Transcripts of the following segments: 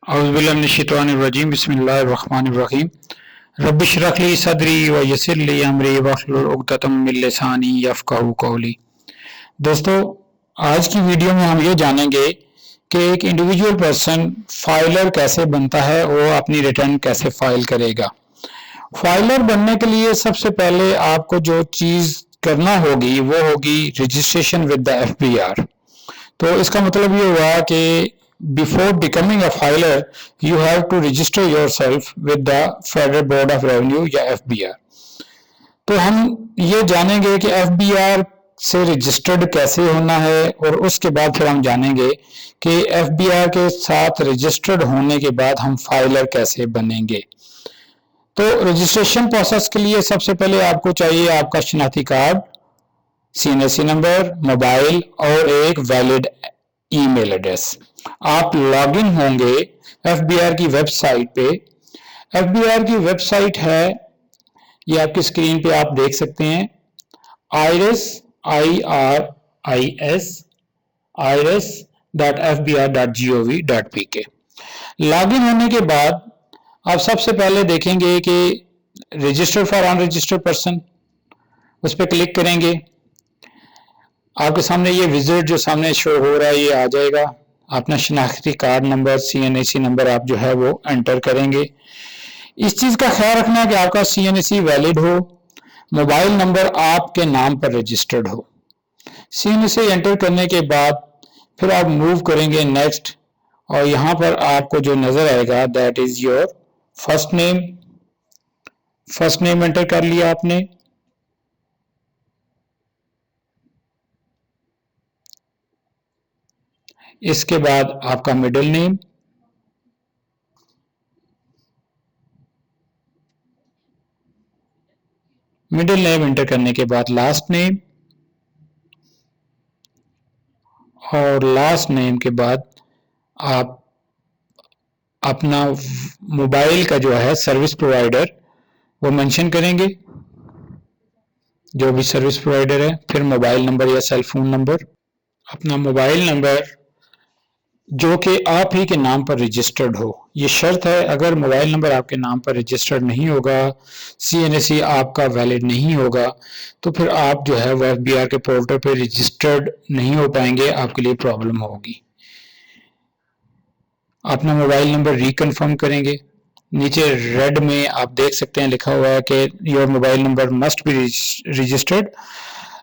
औज़ुबिल्लाहिमिनश्शैतानिर्रजीम बिस्मिल्लाहिर्रहमानिर्रहीम रब्बिश रह ली सदरी व यस्सिर ली अमरी वहलुल उक़दतम मिन लिसानी यफ़क़हू क़ौली। दोस्तों, आज की वीडियो में हम ये जानेंगे कि एक इंडिविजुअल पर्सन फाइलर कैसे बनता है, वो अपनी रिटर्न कैसे फाइल करेगा। फाइलर बनने के लिए सबसे पहले आपको जो चीज़ करना होगी वो होगी रजिस्ट्रेशन विद द एफबीआर। तो इसका मतलब ये हुआ कि before becoming a filer you have to register yourself with the Federal Board of Revenue या FBR। तो हम ये जानेंगे कि FBR से रजिस्टर्ड कैसे होना है और उसके बाद फिर हम जानेंगे कि FBR के साथ रजिस्टर्ड होने के बाद हम फाइलर कैसे बनेंगे। तो रजिस्ट्रेशन प्रोसेस के लिए सबसे पहले आपको चाहिए आपका शनाख्ती कार्ड, CNSE नंबर, मोबाइल और एक वैलिड ईमेल एड्रेस। आप लॉगिन होंगे एफबीआर की वेबसाइट पे। एफबीआर की वेबसाइट है, ये आपकी स्क्रीन पे आप देख सकते हैं, iris.fbr.gov.pk। लॉगिन होने के बाद आप सबसे पहले देखेंगे कि रजिस्टर फॉर अनरजिस्टर्ड पर्सन, उस पर क्लिक करेंगे। आपके सामने ये विजिट जो सामने शो हो रहा है ये आ जाएगा। अपना शनाख्ती कार्ड नंबर, CNSE नंबर आप जो है वो एंटर करेंगे। इस चीज़ का ख्याल रखना है कि आपका CNSE वैलिड हो, मोबाइल नंबर आपके नाम पर रजिस्टर्ड हो। CNSE एंटर करने के बाद फिर आप मूव करेंगे नेक्स्ट, और यहाँ पर आपको जो नज़र आएगा that is your first name. First name enter कर लिया आपने। इसके बाद आपका middle name, middle name enter करने के बाद लास्ट नेम, और लास्ट नेम के बाद आप अपना मोबाइल का जो है सर्विस प्रोवाइडर वो मेंशन करेंगे, जो भी सर्विस प्रोवाइडर है। फिर मोबाइल नंबर या सेल फोन नंबर, अपना मोबाइल नंबर जो कि आप ही के नाम पर रजिस्टर्ड हो। ये शर्त है, अगर मोबाइल नंबर आपके नाम पर रजिस्टर्ड नहीं होगा, CNSE आपका वैलिड नहीं होगा, तो फिर आप जो है वो FBR के पोर्टल पे रजिस्टर्ड नहीं हो पाएंगे, आपके लिए प्रॉब्लम होगी। अपना मोबाइल नंबर रिकन्फर्म करेंगे। नीचे रेड में आप देख सकते हैं लिखा हुआ है कि your mobile number must be registered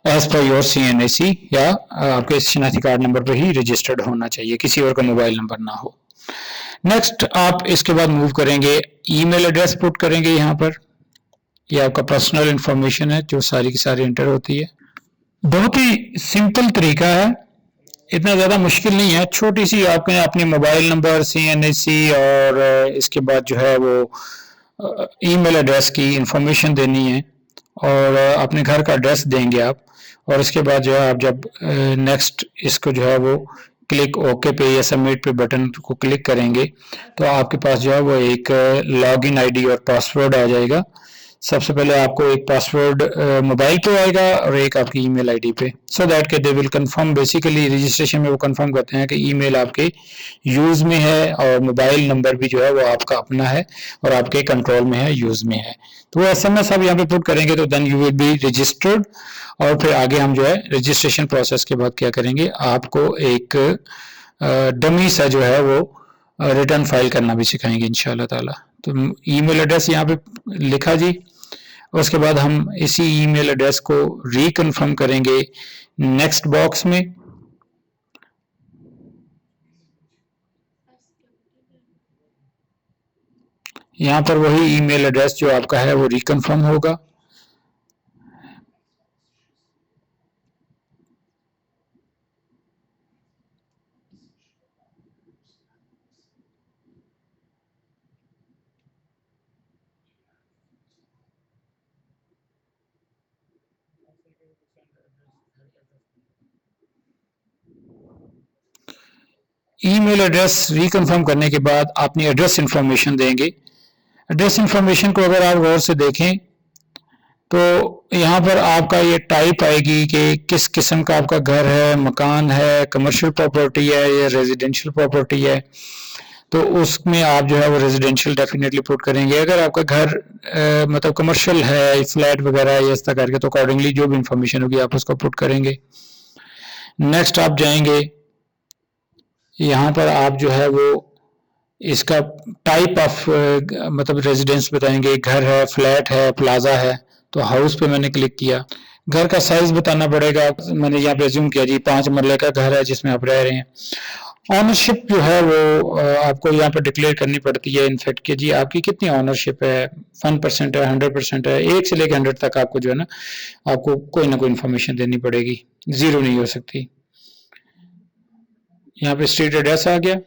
as per your CNSE, या आपके शनाख्ती कार्ड नंबर पर ही रजिस्टर्ड होना चाहिए, किसी और का मोबाइल नंबर ना हो। नेक्स्ट आप इसके बाद मूव करेंगे, ईमेल एड्रेस पुट करेंगे यहाँ पर। ये आपका पर्सनल इंफॉर्मेशन है जो सारी की सारी एंटर होती है। बहुत ही सिंपल तरीका है, इतना ज़्यादा मुश्किल नहीं है। छोटी सी आपने अपनी मोबाइल नंबर, CNSE और इसके बाद जो है वो ईमेल एड्रेस की इंफॉर्मेशन देनी है, और अपने घर का एड्रेस देंगे आप। और इसके बाद जो है आप जब नेक्स्ट इसको जो है वो क्लिक ओके पे या सबमिट पे बटन को क्लिक करेंगे तो आपके पास जो है वो एक लॉगिन आईडी और पासवर्ड आ जाएगा। सबसे पहले आपको एक पासवर्ड मोबाइल पे आएगा और एक आपकी ईमेल आईडी पे, सो दैट के they will confirm. Basically registration में वो कंफर्म करते हैं कि ईमेल आपके यूज में है और मोबाइल नंबर भी जो है वो आपका अपना है और आपके कंट्रोल में है, यूज में है। तो वो SMS आप यहाँ पे पुट करेंगे तो then you will be registered. और फिर आगे हम जो है रजिस्ट्रेशन प्रोसेस के बाद क्या करेंगे, आपको एक डमी सा जो है वो रिटर्न फाइल करना भी सिखाएंगे इंशाल्लाह ताला। तो ईमेल एड्रेस यहाँ पे लिखा जी, उसके बाद हम इसी ईमेल एड्रेस को रिकन्फर्म करेंगे नेक्स्ट बॉक्स में। यहाँ पर वही ईमेल एड्रेस जो आपका है वो रिकन्फर्म होगा। ईमेल एड्रेस रिकन्फर्म करने के बाद अपनी एड्रेस इंफॉर्मेशन देंगे। एड्रेस इंफॉर्मेशन को अगर आप गौर से देखें तो यहाँ पर आपका ये टाइप आएगी कि किस किस्म का आपका घर है, मकान है, कमर्शियल प्रॉपर्टी है या रेजिडेंशियल प्रॉपर्टी है। तो उसमें आप जो है वो रेजिडेंशियल डेफिनेटली पुट करेंगे। अगर आपका घर मतलब कमर्शियल है, फ्लैट वगैरह है इस तरह करके, तो अकॉर्डिंगली जो भी इंफॉर्मेशन होगी आप उसको पुट करेंगे। नेक्स्ट आप जाएंगे, यहाँ पर आप जो है वो इसका टाइप ऑफ मतलब रेजिडेंस बताएंगे, घर है, फ्लैट है, प्लाजा है। तो हाउस पे मैंने क्लिक किया। घर का साइज बताना पड़ेगा, मैंने यहाँ पे अज्यूम किया जी 5 मरले का घर है जिसमें आप रह रहे हैं। ऑनरशिप जो है वो आपको यहाँ पर डिक्लेयर करनी पड़ती है इनफैक्ट कि जी आपकी कितनी ऑनरशिप है, 1% है, 100% है, 1 से लेकर 100 तक आपको जो है ना आपको कोई ना कोई इन्फॉर्मेशन देनी पड़ेगी, जीरो नहीं हो सकती। यहाँ पे स्ट्रीट एड्रेस आ गया,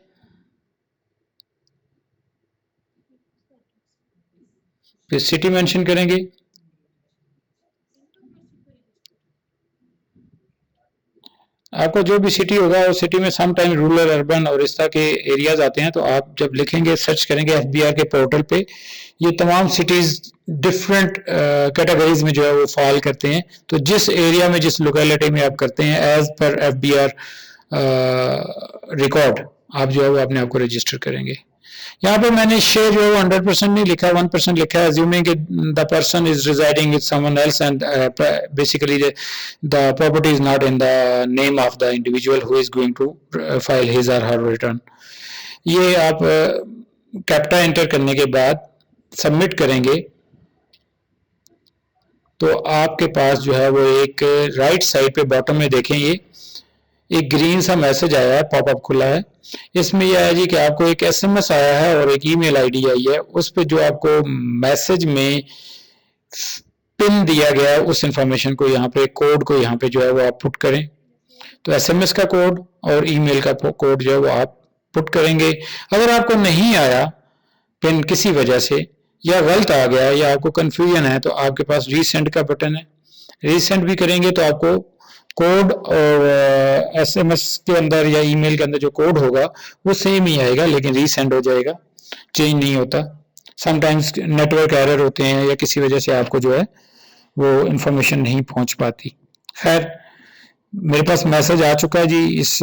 फिर सिटी मेंशन करेंगे। आपको जो भी सिटी होगा उस सिटी में सम टाइम रूरल, अर्बन और इस तरह के एरियाज आते हैं, तो आप जब लिखेंगे, सर्च करेंगे एफबीआर के पोर्टल पे, ये तमाम सिटीज डिफरेंट कैटेगरीज में जो है वो फॉल करते हैं। तो जिस एरिया में, जिस लोकेलिटी में आप करते हैं, एज पर एफबीआर रिकॉर्ड आप जो है वो अपने आप को रजिस्टर करेंगे। यहाँ पे मैंने शेयर जो है 100% नहीं लिखा, 1% लिखा है, assuming the person is residing with someone else and basically the property is not in the name of the individual who is going to file his or her return। ये आप कैप्टा एंटर करने के बाद submit करेंगे तो आपके पास जो है वो एक राइट साइड पे बॉटम में देखें, ये एक ग्रीन सा मैसेज आया है, पॉपअप खुला है। इसमें यह है जी कि आपको एक एसएमएस आया है और एक ईमेल आईडी आई है, उस पे जो आपको मैसेज में पिन दिया गया है उस इंफॉर्मेशन को, यहाँ पे कोड को यहाँ पे जो है वो आप पुट करें। तो एसएमएस का कोड और ईमेल का कोड जो है वो आप पुट करेंगे। अगर आपको नहीं आया पिन किसी वजह से, या गलत आ गया या आपको कंफ्यूजन है, तो आपके पास रीसेंड का बटन है, रीसेंड भी करेंगे तो आपको कोड और एसएमएस के अंदर या ईमेल के अंदर जो कोड होगा वो सेम ही आएगा, लेकिन रीसेंड हो जाएगा, चेंज नहीं होता। समटाइम्स नेटवर्क एरर होते हैं या किसी वजह से आपको जो है वो इंफॉर्मेशन नहीं पहुंच पाती। खैर, मेरे पास मैसेज आ चुका है जी इस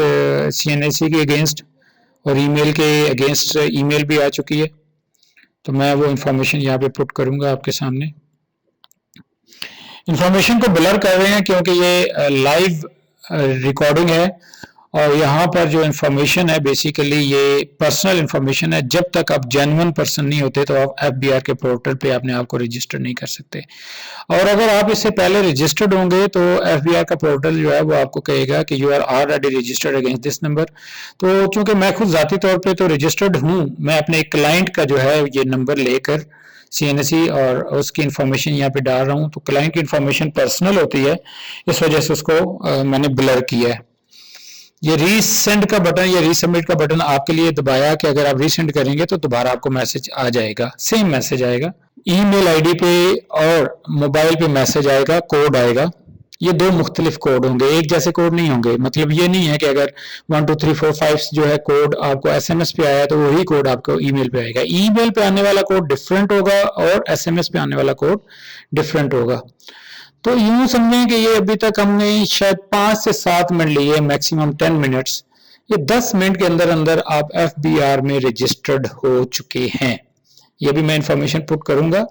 सीएनएसी के अगेंस्ट, और ईमेल के अगेंस्ट ईमेल भी आ चुकी है, तो मैं वो इंफॉर्मेशन यहाँ पे पुट करूंगा आपके सामने। इंफॉर्मेशन को ब्लर कर रहे हैं क्योंकि ये लाइव रिकॉर्डिंग है, और यहाँ पर जो इंफॉर्मेशन है बेसिकली ये पर्सनल इंफॉर्मेशन है। जब तक आप जेन्युइन पर्सन नहीं होते तो आप एफबीआर के पोर्टल पे अपने आप को रजिस्टर नहीं कर सकते, और अगर आप इससे पहले रजिस्टर्ड होंगे तो एफबीआर का पोर्टल जो है वो आपको कहेगा कि you are already registered against this number. तो चूंकि मैं खुद जाती तौर पे तो रजिस्टर्ड हूँ, मैं अपने एक क्लाइंट का जो है ये नंबर लेकर सीएनएसी और उसकी इंफॉर्मेशन यहाँ पे डाल रहा हूँ, तो क्लाइंट की इंफॉर्मेशन पर्सनल होती है, इस वजह से उसको मैंने ब्लर किया है। ये रीसेंड का बटन या रीसबमिट का बटन आपके लिए दबाया कि अगर आप रीसेंड करेंगे तो दोबारा आपको मैसेज आ जाएगा, सेम मैसेज आएगा, ईमेल आईडी पे और मोबाइल पे मैसेज आएगा, कोड आएगा। ये दो मुख्तलिफ कोड होंगे, एक जैसे कोड नहीं होंगे। मतलब ये नहीं है कि अगर 1 2 3 4 5 जो है कोड आपको एसएमएस पे आया तो वही कोड आपको ईमेल पे आएगा। ईमेल पे आने वाला कोड डिफरेंट होगा और एसएमएस पे आने वाला कोड डिफरेंट होगा। तो यूं समझें कि ये अभी तक हमने शायद 5 से 7 मिनट लिए, मैक्सिमम 10 मिनट्स। ये 10 मिनट के अंदर अंदर आप एफबीआर में रजिस्टर्ड हो चुके हैं। ये भी मैं इंफॉर्मेशन पुट करूंगा,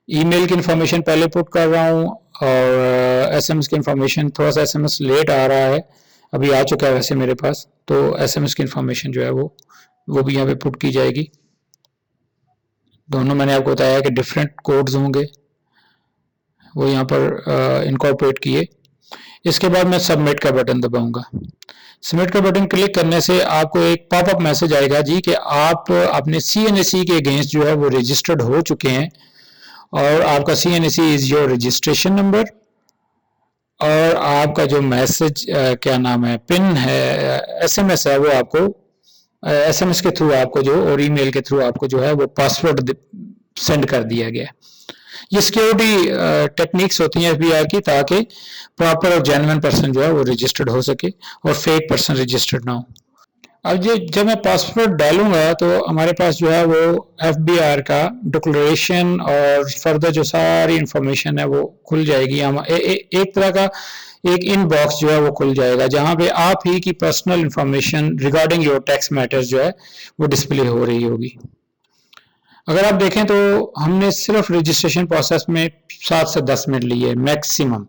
ईमेल की इंफॉर्मेशन पहले पुट कर रहा हूँ, और एसएमएस की इंफॉर्मेशन, थोड़ा सा एसएमएस लेट आ रहा है, अभी आ चुका है वैसे मेरे पास, तो एसएमएस की इंफॉर्मेशन जो है वो भी यहाँ पे पुट की जाएगी। दोनों मैंने आपको बताया कि डिफरेंट कोड्स होंगे, वो यहाँ पर इनकॉर्पोरेट किए। इसके बाद मैं सबमिट का बटन दबाऊंगा। सबमिट का बटन क्लिक करने से आपको एक पॉपअप मैसेज आएगा जी कि आप अपने सीएनएसी के अगेंस्ट जो है वो रजिस्टर्ड हो चुके हैं, और आपका सीएनएसी इज योर रजिस्ट्रेशन नंबर, और आपका जो मैसेज क्या नाम है, पिन है, एसएमएस है, वो आपको एसएमएस के थ्रू आपको जो, और ईमेल के थ्रू आपको जो है वो पासवर्ड सेंड कर दिया गया। ये सिक्योरिटी टेक्निक्स होती हैं एफबीआर की, ताकि प्रॉपर और जेन्युइन पर्सन जो है वो रजिस्टर्ड हो सके और फेक पर्सन रजिस्टर्ड ना हो। अब जब मैं पासवर्ड डालूंगा तो हमारे पास जो है वो FBR का डिक्लेरेशन और फर्दर जो सारी इंफॉर्मेशन है वो खुल जाएगी। हम एक तरह का एक इनबॉक्स जो है वो खुल जाएगा जहां पे आप ही की personal information regarding your tax matters जो है वो डिस्प्ले हो रही होगी। अगर आप देखें तो हमने सिर्फ रजिस्ट्रेशन प्रोसेस में 7 से 10 मिनट लिए मैक्सिमम।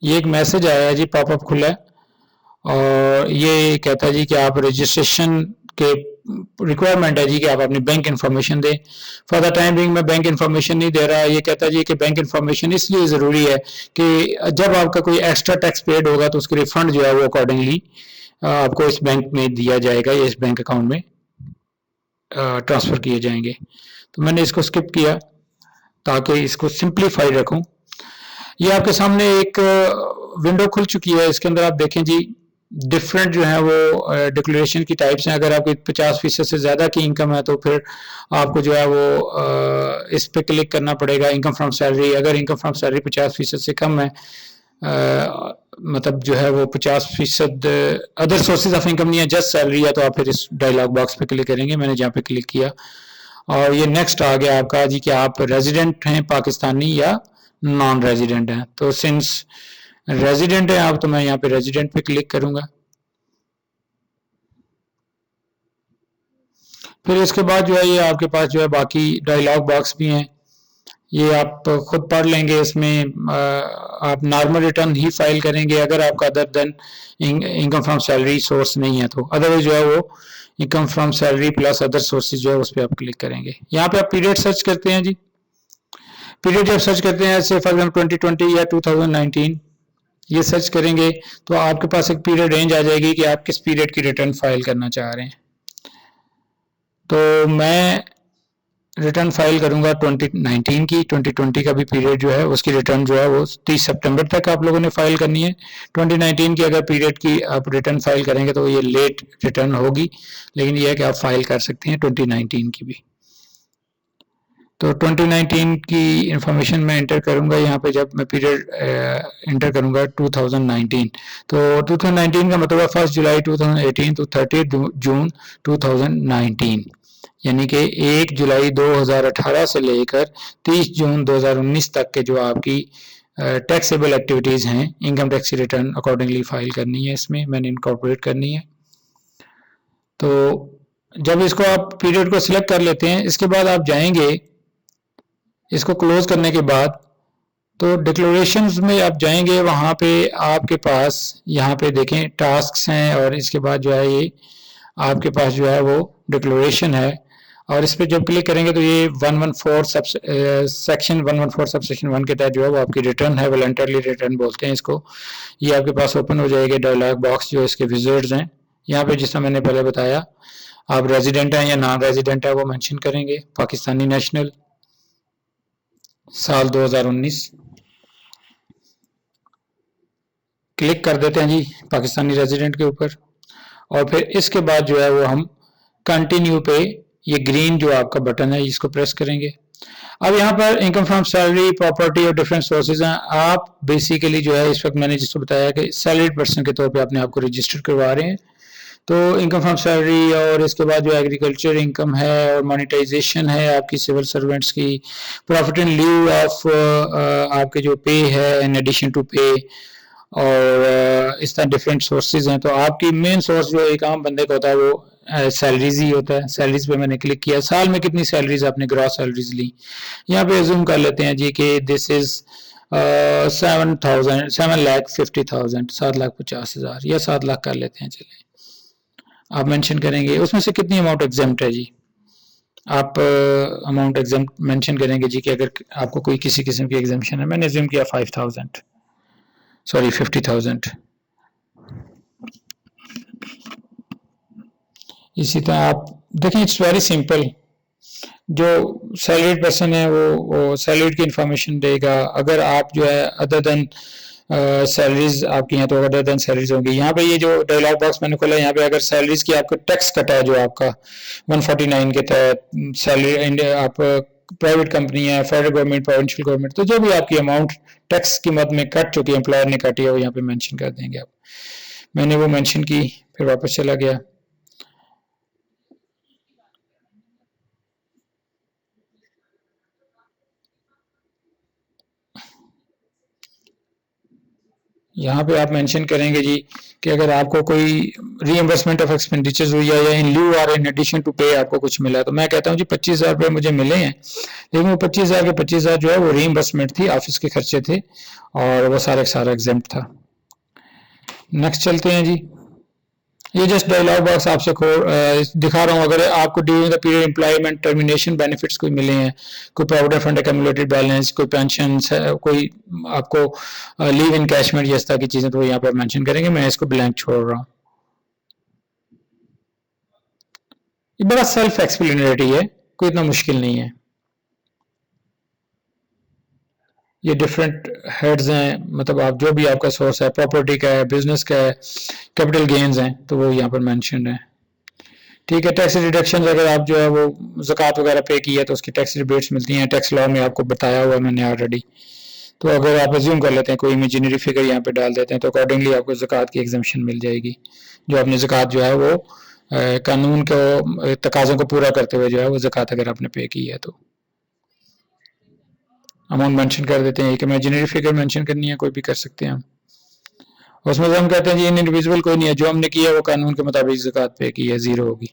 ये एक मैसेज आया है जी, पॉपअप खुला है और ये कहता है जी कि आप रजिस्ट्रेशन के रिक्वायरमेंट है जी कि आप अपनी बैंक इन्फॉर्मेशन दें। फॉर द टाइम बिंग मैं बैंक इन्फॉर्मेशन नहीं दे रहा। ये कहता है जी कि बैंक इन्फॉर्मेशन इसलिए ज़रूरी है कि जब आपका कोई एक्स्ट्रा टैक्स पेड होगा तो उसके रिफंड जो है वो अकॉर्डिंगली आपको इस बैंक में दिया जाएगा या इस बैंक अकाउंट में ट्रांसफ़र किए जाएंगे। तो मैंने इसको स्किप किया ताकि इसको सिंप्लीफाइड रखूं। ये आपके सामने एक विंडो खुल चुकी है। इसके अंदर आप देखें जी डिफरेंट जो है वो डिक्लेरेशन की टाइप्स हैं। अगर आपकी 50% से ज़्यादा की इनकम है तो फिर आपको जो है वो इस पे क्लिक करना पड़ेगा, इनकम फ्रॉम सैलरी। अगर इनकम फ्रॉम सैलरी 50% से कम है, मतलब जो है वो 50% अदर सोर्सेज ऑफ इनकम नहीं है, जस्ट सैलरी है, तो आप फिर इस डायलॉग बॉक्स पे क्लिक करेंगे। मैंने जहाँ पे क्लिक किया और ये नेक्स्ट आ गया आपका जी कि आप रेजिडेंट हैं पाकिस्तानी या नॉन रेजिडेंट हैं। तो सिंस रेजिडेंट है आप तो मैं यहाँ पे रेजिडेंट पे क्लिक करूंगा। फिर इसके बाद जो है ये आपके पास जो है बाकी डायलॉग बॉक्स भी हैं, ये आप खुद पढ़ लेंगे। इसमें आप नॉर्मल रिटर्न ही फाइल करेंगे अगर आपका other than income from salary source नहीं है तो। अदरवाइज जो है वो income from salary plus other sources जो है उस पर आप क्लिक करेंगे। यहाँ पे आप पीरियड सर्च करते हैं जी। पीरियड जब सर्च करते हैं जैसे फॉर एग्जाम्पल 2020 या 2019 ये सर्च करेंगे तो आपके पास एक पीरियड रेंज आ जाएगी कि आप किस पीरियड की रिटर्न फाइल करना चाह रहे हैं। तो मैं रिटर्न फाइल करूंगा 2019 की। 2020 का भी पीरियड जो है उसकी रिटर्न जो है वो 30 सितंबर तक आप लोगों ने फाइल करनी है। 2019 की अगर पीरियड की आप रिटर्न फाइल करेंगे तो ये लेट रिटर्न होगी, लेकिन ये है कि आप फाइल कर सकते हैं 2019 की भी। तो 2019 की इंफॉर्मेशन मैं एंटर करूंगा यहाँ पे। जब मैं पीरियड एंटर करूंगा 2019 तो 2019 का मतलब है 1 जुलाई 2018 तो 30 जून 2019, यानी कि 1 जुलाई 2018 से लेकर 30 जून 2019 तक के जो आपकी टैक्सेबल एक्टिविटीज हैं, income tax return accordingly file करनी है। इसमें मैंने इनकॉर्पोरेट करनी है। तो जब इसको आप पीरियड को सिलेक्ट कर लेते हैं, इसके बाद आप जाएंगे, इसको क्लोज करने के बाद तो डिक्लेरेशंस में आप जाएंगे, वहां पे आपके पास यहाँ पे देखें टास्क्स हैं और इसके बाद जो है ये आपके पास जो है वो डिक्लेरेशन है और इस पर जब क्लिक करेंगे तो ये 114 सेक्शन 114 सबसेक्शन 1 के तहत जो है वो आपकी रिटर्न है, वॉलंटरली रिटर्न बोलते हैं इसको। ये आपके पास ओपन हो जाएगी डायलॉग बॉक्स जो इसके विजिट्स हैं। यहाँ पे जिस मैंने पहले बताया आप रेजिडेंट हैं या नॉन रेजिडेंट है वो मेंशन करेंगे। पाकिस्तानी नेशनल, साल 2019 क्लिक कर देते हैं जी पाकिस्तानी रेजिडेंट के ऊपर और फिर इसके बाद जो है वो हम कंटिन्यू पे ये ग्रीन जो आपका बटन है इसको प्रेस करेंगे। अब यहाँ पर इनकम फ्रॉम सैलरी, प्रॉपर्टी और डिफरेंट सोर्सेज हैं। आप बेसिकली जो है इस वक्त मैंने जिसको बताया कि सैलरीड पर्सन के तौर पे अपने आप को रजिस्टर करवा रहे हैं। तो इनकम फ्रॉम सैलरी और इसके बाद जो एग्रीकल्चर इनकम है और मोनेटाइजेशन है आपकी सिविल सर्वेंट्स की, प्रॉफिट इन ल्यू ऑफ आपके जो पे है इन एडिशन टू पे, और इस तरह डिफरेंट सोर्सेज हैं। तो आपकी मेन सोर्स जो एक आम बंदे का होता है वो सैलरीज ही होता है। सैलरीज पे मैंने क्लिक किया, साल में कितनी सैलरीज आपने ग्रॉस सैलरीज ली, यहाँ पे जूम कर लेते हैं जी कि दिस इज 7,50,000 7,50,000 या 7 लाख कर लेते हैं। चले आप मेंशन करेंगे उसमें से कितनी अमाउंट एग्जाम्प्ट है जी। आप अमाउंट एग्जाम्प्ट मेंशन करेंगे जी कि अगर आपको कोई किसी किस्म की एग्जाम्पशन है। मैंने एज्यूम किया 5,000 सॉरी 50,000। इसी तरह आप देखें, इट्स वेरी सिंपल। जो सैलरीड पर्सन है वो सैलरीड की इंफॉर्मेशन देगा। अगर आप जो है अदर देन सैलरीज आपकी हैं तो अदर देन सैलरीज होंगी। यहाँ पे ये जो डायलॉग बॉक्स मैंने खोला, यहाँ पे अगर सैलरीज की आपको टैक्स कटा है जो आपका 149 के तहत सैलरी, आप प्राइवेट कंपनी है, फेडरल गवर्नमेंट, प्रोविंशियल गवर्नमेंट, तो जो भी आपकी अमाउंट टैक्स की मद में कट चुकी है, एम्प्लॉयर ने काटी है, वो यहाँ पे मेंशन कर देंगे आप। मैंने वो मेंशन की, फिर वापस चला गया। यहाँ पे आप मेंशन करेंगे जी कि अगर आपको कोई रीइंबर्समेंट ऑफ एक्सपेंडिचर्स हुई है या इन ल्यू और इन एडिशन टू पे आपको कुछ मिला, तो मैं कहता हूँ जी 25,000 रुपये मुझे मिले हैं, लेकिन वो 25,000 के 25,000 जो है वो रीइंबर्समेंट थी, ऑफिस के खर्चे थे और वो सारा एग्जेम्प्ट था। नेक्स्ट चलते हैं जी। ये जस्ट डायलॉग बॉक्स आपसे दिखा रहा हूँ। अगर आपको during the period employment termination benefits कोई मिले हैं, कोई प्रोविडेंट फंड एक्यूमुलेटेड बैलेंस, कोई पेंशन, कोई आपको लीव इन कैशमेंट, इस तरह की चीजें तो यहाँ पर मेंशन करेंगे। मैं इसको ब्लैंक छोड़ रहा हूँ। ये बड़ा सेल्फ एक्सप्लेनेटरी है, कोई इतना मुश्किल नहीं है। ये डिफरेंट हेड्स हैं, मतलब आप जो भी आपका सोर्स है, प्रॉपर्टी का है, बिजनेस का है, कैपिटल गेन्स हैं, तो वो यहाँ पर मेंशन है। ठीक है। टैक्स डिडक्शन अगर आप जो है वो ज़कात वगैरह पे की है तो उसकी टैक्स रिबेट्स मिलती हैं, टैक्स लॉ में आपको बताया हुआ मैंने ऑलरेडी। तो अगर आप अज्यूम कर लेते हैं कोई इमेजिनरी फिगर यहाँ पे डाल देते हैं तो अकॉर्डिंगली आपको ज़कात की एग्जम्पशन मिल जाएगी, जो आपने ज़कात जो है वो कानून के तकाज़ों को पूरा करते हुए जो है वो ज़कात अगर आपने पे की है तो अमाउंट मेंशन कर देते हैं। एक इमेजिनरी फिगर मेंशन करनी है, कोई भी कर सकते हैं हम। उसमें हम कहते हैं जी इनडिविजुअल कोई नहीं है, जो हमने किया है वो कानून के मुताबिक ज़कात पे की है, जीरो होगी।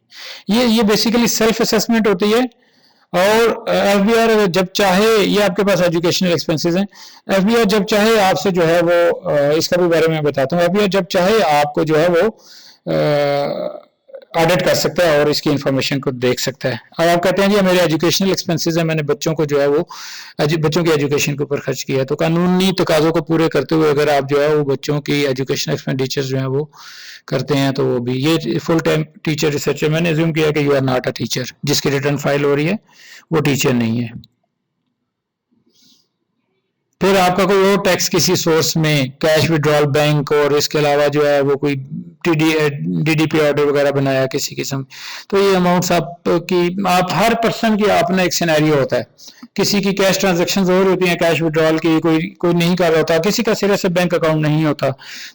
ये बेसिकली सेल्फ असेसमेंट होती है। और एफबीआर जब चाहे, ये आपके पास एजुकेशनल एक्सपेंसेस हैं, एफबीआर जब चाहे आपसे जो है वो इसका भी बारे में बताता हूँ, एफबीआर जब चाहे आपको जो है वो ऑडिट कर सकता है और इसकी इंफॉर्मेशन को देख सकता है। और आप कहते हैं जी मेरे एजुकेशनल एक्सपेंसेस हैं, मैंने बच्चों को जो है वो बच्चों की एजुकेशन के ऊपर खर्च किया है, तो कानूनी तकाज़ों को पूरे करते हुए अगर आप जो है वो बच्चों की एजुकेशन एक्सपेंडिचर जो है वो करते हैं तो वो भी, ये फुल टाइम टीचर रिसर्चर, मैंने अज्यूम किया कि you are not a teacher, जिसकी रिटर्न फाइल हो रही है वो टीचर नहीं है। फिर आपका कोई और टैक्स किसी सोर्स में, कैश विड्रॉल बैंक, और इसके अलावा जो है वो कोई डीडीपी ऑर्डर वगैरह बनाया किसी किस्म, तो ये अमाउंट्स आपकी, आप हर पर्सन की अपना एक सिनेरियो होता है। किसी की कैश ट्रांजैक्शन हो रही होती हैं, कैश विड्रॉल की, कोई नहीं कर रहा होता, किसी का सिरे से बैंक अकाउंट नहीं होता।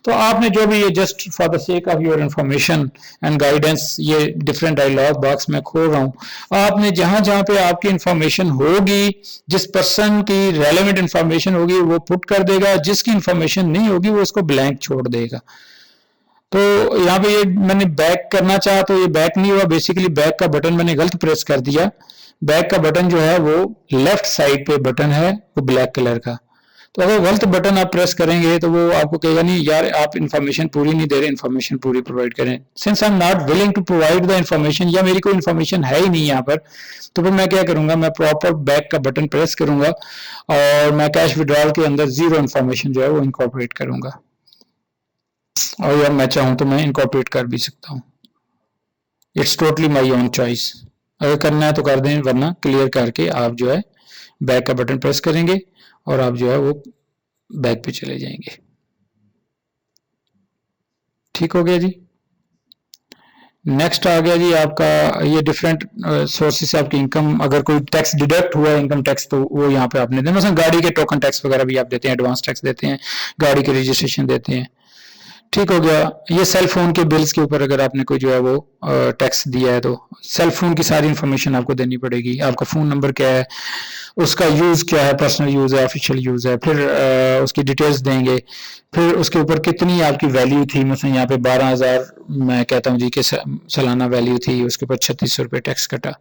तो आपने जो भी, ये just for the sake of your information and guidance, ये डिफरेंट डायलॉग बॉक्स में खोल रहा हूँ। आपने जहां जहां पे आपकी इंफॉर्मेशन होगी, जिस पर्सन की रेलेवेंट इंफॉर्मेशन होगी वो पुट कर देगा, जिसकी इंफॉर्मेशन नहीं होगी वो उसको ब्लैंक छोड़ देगा। तो यहाँ पे ये मैंने बैक करना चाहा तो ये बैक नहीं हुआ, बेसिकली बैक का बटन मैंने गलत प्रेस कर दिया। बैक का बटन जो है वो लेफ्ट साइड पे बटन है, वो ब्लैक कलर का। तो अगर गलत बटन आप प्रेस करेंगे तो वो आपको कहेगा नहीं यार आप इन्फॉर्मेशन पूरी नहीं दे रहे, इन्फॉर्मेशन पूरी प्रोवाइड करें। Since I am not willing to provide the information, या मेरी कोई इन्फॉर्मेशन है ही नहीं यहाँ पर, तो फिर मैं क्या करूंगा, मैं प्रॉपर बैक का बटन प्रेस करूंगा और मैं कैश विड्रॉल के अंदर जीरो इन्फॉर्मेशन जो है वो इनकॉर्पोरेट करूंगा। और यार मैं चाहूँ तो मैं इनकॉर्पोरेट कर भी सकता हूँ, it's totally my own choice. अगर करना है तो कर दें, वरना क्लियर करके आप जो है बैक का बटन प्रेस करेंगे और आप जो है वो बैक पे चले जाएंगे। ठीक हो गया जी। नेक्स्ट आ गया जी आपका, ये डिफरेंट सोर्सेस से आपकी इनकम, अगर कोई टैक्स डिडक्ट हुआ है इनकम टैक्स तो वो यहाँ पे आपने देना, मतलब गाड़ी के टोकन टैक्स वगैरह भी आप देते हैं, एडवांस टैक्स देते हैं, गाड़ी के रजिस्ट्रेशन देते हैं। ठीक हो गया। ये सेल फोन के बिल्स के ऊपर अगर आपने कोई जो है वो टैक्स दिया है तो सेल फोन की सारी इंफॉर्मेशन आपको देनी पड़ेगी। आपका फोन नंबर क्या है, उसका यूज क्या है, पर्सनल यूज है, ऑफिशियल यूज है, फिर उसकी डिटेल्स देंगे, फिर उसके ऊपर कितनी आपकी वैल्यू थी, मतलब यहाँ पे 12,000 मैं कहता हूँ जी कि सालाना वैल्यू थी, उसके ऊपर 3600 रुपये टैक्स कटा।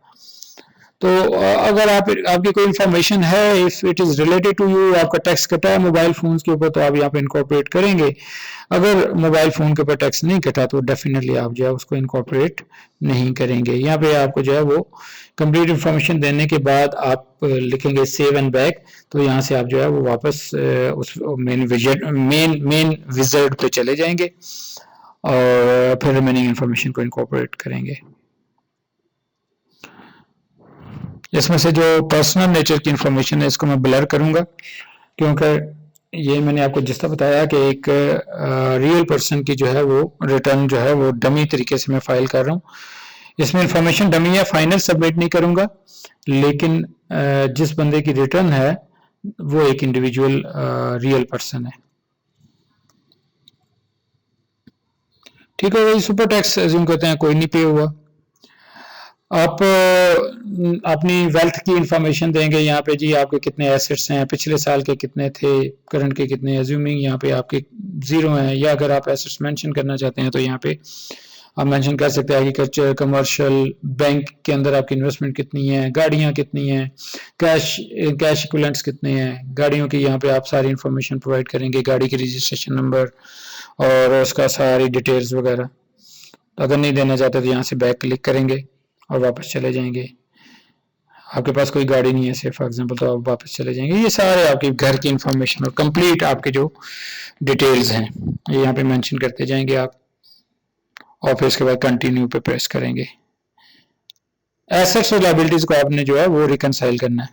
तो अगर आपकी कोई इंफॉर्मेशन है, if it is related to you, आपका टैक्स कटा है मोबाइल फोन के ऊपर तो आप यहाँ पे इनकॉर्पोरेट करेंगे। अगर मोबाइल फोन के ऊपर टैक्स नहीं कटा तो डेफिनेटली आप जो है उसको इनकॉर्पोरेट नहीं करेंगे। यहाँ पे आपको जो है वो कंप्लीट इंफॉर्मेशन देने के बाद आप लिखेंगे सेव एंड बैक, तो यहाँ से आप जो है वो वापस उस मेन विजिट पे चले जाएंगे और फिर रिमेनिंग इंफॉर्मेशन को इनकॉर्पोरेट करेंगे। इसमें से जो पर्सनल नेचर की इंफॉर्मेशन है इसको मैं ब्लर करूंगा, क्योंकि ये मैंने आपको जिस तरह बताया कि एक रियल पर्सन की जो है वो रिटर्न जो है वो डमी तरीके से मैं फाइल कर रहा हूँ। इसमें इंफॉर्मेशन डमी है, फाइनल सबमिट नहीं करूंगा, लेकिन जिस बंदे की रिटर्न है वो एक इंडिविजुअल रियल पर्सन है। ठीक है भाई, सुपर टैक्स एज्यूम करते हैं कोई नहीं पे हुआ। आप अपनी वेल्थ की इंफॉर्मेशन देंगे यहाँ पे जी, आपके कितने एसेट्स हैं, पिछले साल के कितने थे, करंट के कितने, एज्यूमिंग यहाँ पे आपके जीरो हैं, या अगर आप एसेट्स मेंशन करना चाहते हैं तो यहाँ पे आप मेंशन कर सकते हैं एग्रीकल्चर, कमर्शियल, बैंक के अंदर आपकी इन्वेस्टमेंट कितनी है, गाड़ियाँ कितनी हैं, कैश इक्विवेलेंट्स कितने हैं, गाड़ियों की यहाँ पे आप सारी इंफॉर्मेशन प्रोवाइड करेंगे, गाड़ी की रजिस्ट्रेशन नंबर और उसका सारी डिटेल्स वगैरह। तो अगर नहीं देना चाहते तो यहाँ से बैक क्लिक करेंगे और वापस चले जाएंगे। आपके पास कोई गाड़ी नहीं है से फॉर एग्जांपल, तो आप वापस चले जाएंगे। ये सारे आपके घर की इंफॉर्मेशन और कंप्लीट आपके जो डिटेल्स हैं ये यहाँ पे मेंशन करते जाएंगे आप, और फिर इसके बाद कंटिन्यू पे प्रेस करेंगे। एसेट्स और लायबिलिटीज को आपने जो है वो रिकनसाइल करना है।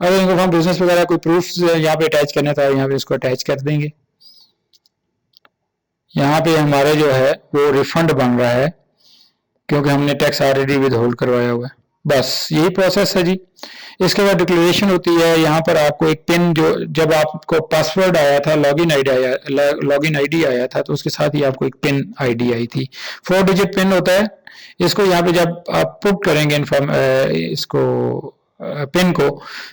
अगर इनको हम बिजनेस वगैरह कोई प्रूफ यहाँ पे अटैच करना था, यहाँ पे इसको अटैच कर देंगे। यहाँ पे हमारे जो है वो रिफंड बन रहा है क्योंकि हमने टैक्स ऑलरेडी विद होल्ड करवाया हुआ है। बस यही प्रोसेस है जी। इसके बाद डिक्लेरेशन होती है। यहाँ पर आपको एक पिन, जो जब आपको पासवर्ड आया था, लॉगिन आईडी आया था, तो उसके साथ ही आपको एक पिन आईडी आई थी, 4 डिजिट पिन होता है। इसको यहाँ पे जब आप पुट करेंगे इसको पिन को,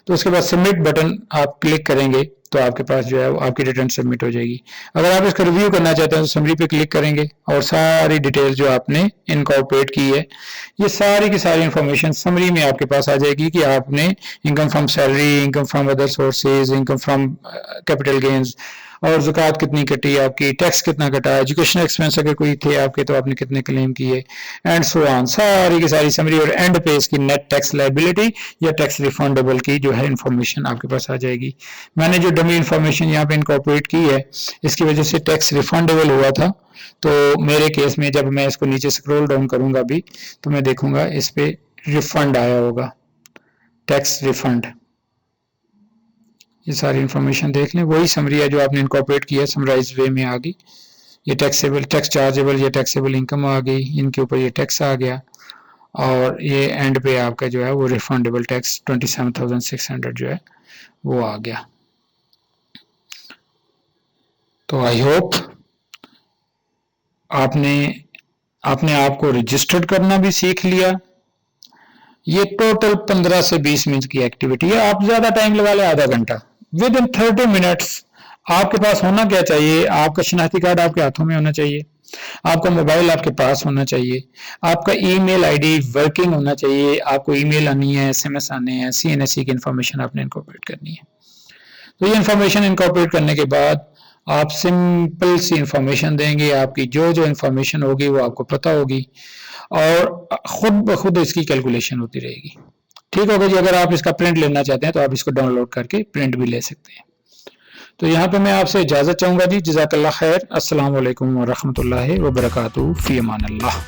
तो उसके बाद सबमिट बटन आप क्लिक करेंगे तो आपके पास जो है आपकी रिटर्न सबमिट हो जाएगी। अगर आप इसका रिव्यू करना चाहते हैं तो समरी पे क्लिक करेंगे और सारी डिटेल्स जो आपने इनकॉर्पोरेट की है, ये सारी की सारी इंफॉर्मेशन समरी में आपके पास आ जाएगी कि आपने income from salary, income from other sources, income from capital gains, और ज़कात कितनी कटी आपकी, टैक्स कितना कटा, एजुकेशनल एक्सपेंस अगर कोई थे आपके तो आपने कितने क्लेम किए, एंड सो ऑन। सारी की सारी समरी, और एंड पे इसकी नेट टैक्स लायबिलिटी या टैक्स रिफंडेबल की जो है इंफॉर्मेशन आपके पास आ जाएगी। मैंने जो डमी इंफॉर्मेशन यहाँ पे इनकॉर्पोरेट की है, इसकी वजह से टैक्स रिफंडेबल हुआ था। तो मेरे केस में जब मैं इसको नीचे स्क्रॉल डाउन करूंगा अभी, तो मैं देखूंगा इस पे रिफंड आया होगा, टैक्स रिफंड। ये सारी इंफॉर्मेशन देख लें, वही समरी है जो आपने इनकॉर्पोरेट किया है, समराइज वे में आ गई। ये टैक्सेबल, टैक्स चार्जेबल या टैक्सेबल इनकम आ गई, इनके ऊपर ये टैक्स आ गया, और ये एंड पे आपका जो है वो रिफंडेबल टैक्स 27,600 जो है वो आ गया। तो आई होप आपने अपने आप को रजिस्टर्ड करना भी सीख लिया। ये टोटल 15 से 20 मिनट की एक्टिविटी है। आप ज्यादा टाइम लगा ले, आधा घंटा, विद इन 30 मिनट्स। आपके पास होना क्या चाहिए? आपका शनाख्ती कार्ड आपके हाथों में होना चाहिए, आपका मोबाइल आपके पास होना चाहिए, आपका ईमेल आईडी वर्किंग होना चाहिए, आपको ईमेल आनी है, एसएमएस आने हैं, सीएनएससी की इंफॉर्मेशन आपने इनकॉर्पोरेट करनी है। तो ये इंफॉर्मेशन इनकॉर्पोरेट करने के बाद आप सिंपल सी इंफॉर्मेशन देंगे, आपकी जो जो इंफॉर्मेशन होगी वो आपको पता होगी, और खुद ब खुद इसकी कैलकुलेशन होती रहेगी। ठीक होगा जी। अगर आप इसका प्रिंट लेना चाहते हैं तो आप इसको डाउनलोड करके प्रिंट भी ले सकते हैं। तो यहाँ पे मैं आपसे इजाजत चाहूंगा जी। जज़ाकल्लाह खैर। अस्सलाम वालेकुम व रहमतुल्लाहि व बरकातुहू। फी अमान अल्लाह।